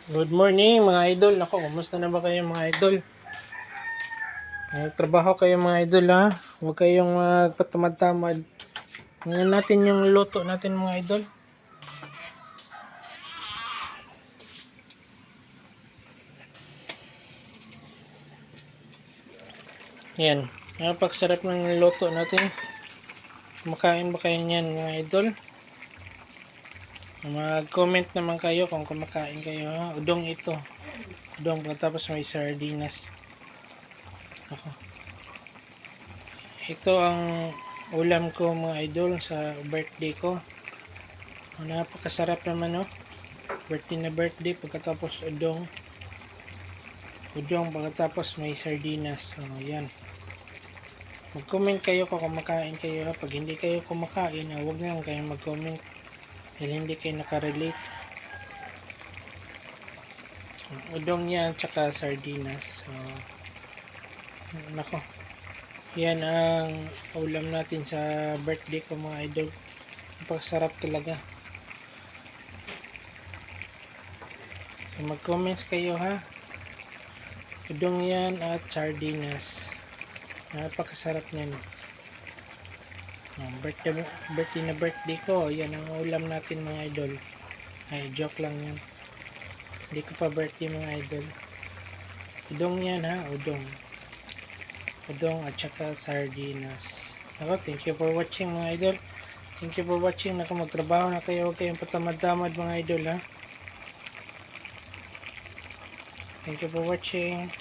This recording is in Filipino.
Good morning mga idol. Ako, kumusta na ba kayo mga idol? Nagtrabaho kayo mga idol ha. Huwag kayong magpatamad-tamad. Ngayon natin yung luto natin mga idol. Yan. Napakasarap ng luto natin. Kumakain ba kayo niyan mga idol? Mag-comment naman kayo kung kumakain kayo ha. Udong ito. Udong pagkatapos may sardinas. Ako. Ito ang ulam ko mga idol sa birthday ko. Napakasarap naman no. Birthday pagkatapos udong pagkatapos may sardinas. So yan, mag-comment kayo kung kumakain kayo ha. Pag hindi kayo kumakain, huwag na lang kayong mag-comment dahil hindi kayo nakarelate. Udong yan tsaka sardinas. So nako, yan ang ulam natin sa birthday ko mga idol. Napakasarap talaga. So mag-comments kayo ha. Udong yan at sardinas. Napakasarap niyan. Birthday ko. Yan ang ulam natin mga idol. Ay, joke lang yan. Hindi ko pa birthday mga idol. Udong yan ha. Udong at saka sardinas. Ako, thank you for watching mga idol. Thank you for watching. Naku, magtrabaho na kayo. Huwag kayong patamad-tamad mga idol ha. Thank you for watching.